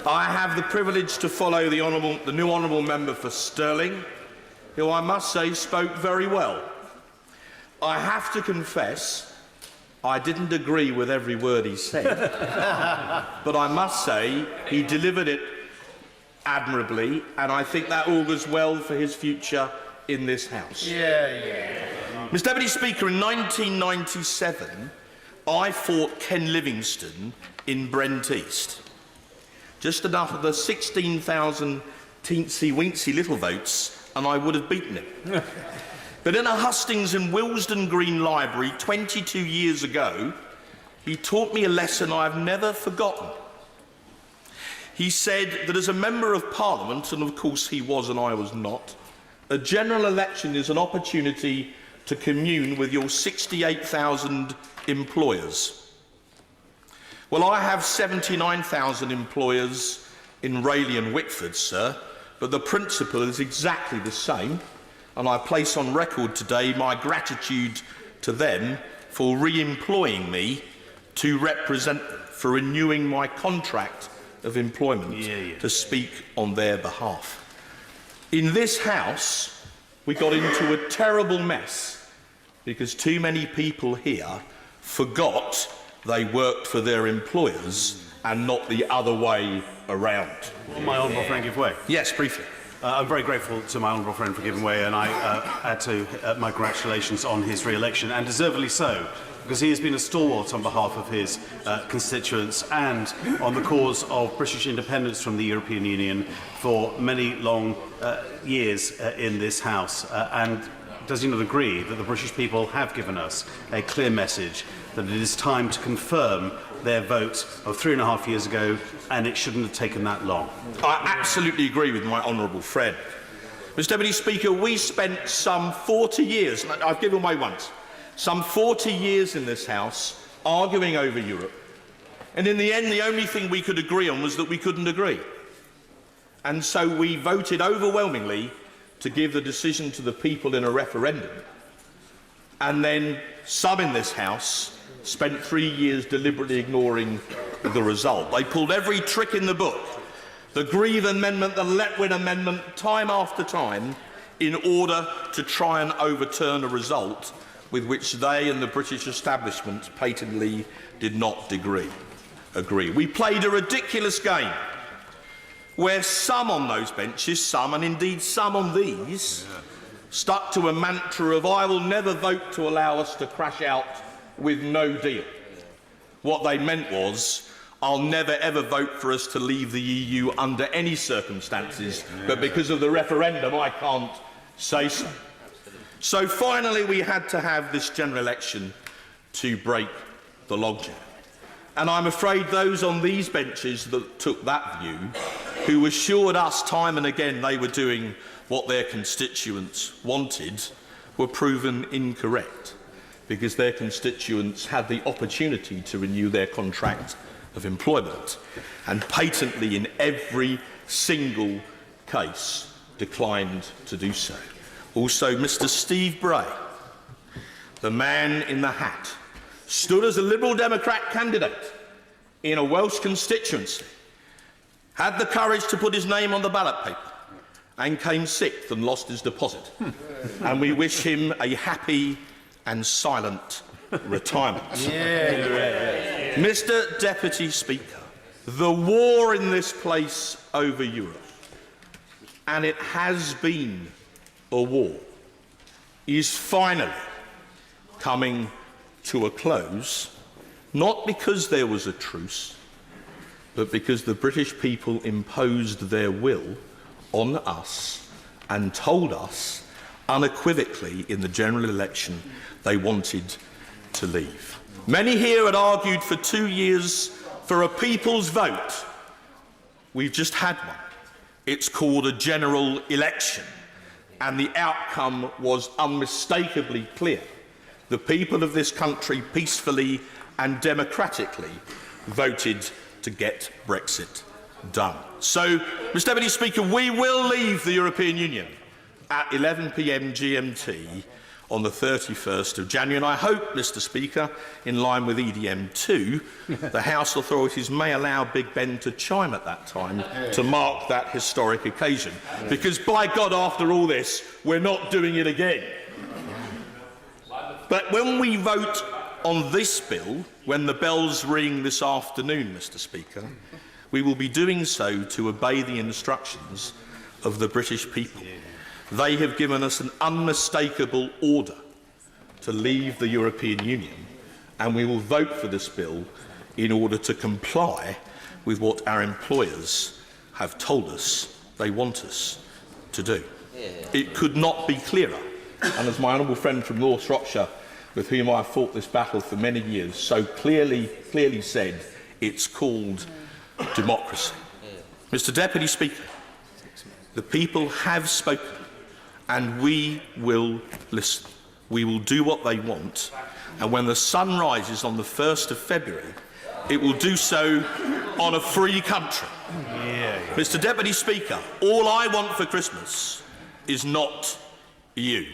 I have the privilege to follow the new Honourable Member for Stirling, who I must say spoke very well. I have to confess I didn't agree with every word he said, but I must say he delivered it admirably, and I think that augurs well for his future in this House. Mr. Deputy Speaker, in 1997, I fought Ken Livingstone in Brent East. Just enough of the 16,000 teensy-weensy little votes, and I would have beaten him. But in a hustings in Willesden Green Library 22 years ago, he taught me a lesson I've never forgotten. He said that as a Member of Parliament, and of course he was and I was not, a general election is an opportunity to commune with your 68,000 employers. Well, I have 79,000 employers in Rayleigh and Wickford, sir, but the principle is exactly the same, and I place on record today my gratitude to them for re-employing me to represent them, for renewing my contract of employment to speak on their behalf. In this House, we got into a terrible mess because too many people here forgot they worked for their employers and not the other way around. My honourable friend give way. Yes, briefly. I'm very grateful to my honourable friend for giving way, and I add to my congratulations on his re-election, and deservedly so, because he has been a stalwart on behalf of his constituents and on the cause of British independence from the European Union for many long years in this House. And does he not agree that the British people have given us a clear message that it is time to confirm their vote of 3.5 years ago, and it shouldn't have taken that long? I absolutely agree with my honourable friend. Mr. Deputy Speaker, we spent some 40 years, and I've given way once, some 40 years in this House arguing over Europe, and in the end the only thing we could agree on was that we couldn't agree. And so we voted overwhelmingly to give the decision to the people in a referendum, and then some in this House spent 3 years deliberately ignoring the result. They pulled every trick in the book, the Grieve Amendment, the Letwin Amendment, time after time, in order to try and overturn a result with which they and the British establishment patently did not agree. We played a ridiculous game where some on those benches, some, and indeed some on these, stuck to a mantra of, I will never vote to allow us to crash out with no deal. What they meant was, I'll never ever vote for us to leave the EU under any circumstances, but because of the referendum I can't say so. So finally we had to have this general election to break the logjam. And I'm afraid those on these benches that took that view, who assured us time and again they were doing what their constituents wanted, were proven incorrect, because their constituents had the opportunity to renew their contract of employment and patently in every single case declined to do so. Also, Mr. Steve Bray, the man in the hat, stood as a Liberal Democrat candidate in a Welsh constituency, had the courage to put his name on the ballot paper, and came sixth and lost his deposit. And we wish him a happy and silent retirement. Mr. Deputy Speaker, the war in this place over Europe, and it has been a war, is finally coming to a close, not because there was a truce, but because the British people imposed their will on us and told us unequivocally in the general election they wanted to leave. Many here had argued for 2 years for a people's vote. We've just had one. It's called a general election, and the outcome was unmistakably clear. The people of this country peacefully and democratically voted to get Brexit done. So, Mr. Deputy Speaker, we will leave the European Union at 11 p.m. GMT on the 31st of January, and I hope, Mr Speaker, in line with EDM 2, the House authorities may allow Big Ben to chime at that time to mark that historic occasion. Because, by God, after all this, we're not doing it again. But when we vote on this bill, when the bells ring this afternoon, Mr Speaker, we will be doing so to obey the instructions of the British people. They have given us an unmistakable order to leave the European Union, and we will vote for this bill in order to comply with what our employers have told us they want us to do. It could not be clearer, and as my honourable friend from North Shropshire, with whom I have fought this battle for many years, so clearly said, it's called democracy. Mr Deputy Speaker, the people have spoken, and we will listen. We will do what they want, and when the sun rises on the 1st of February, it will do so on a free country. Mr Deputy Speaker, all I want for Christmas is not you.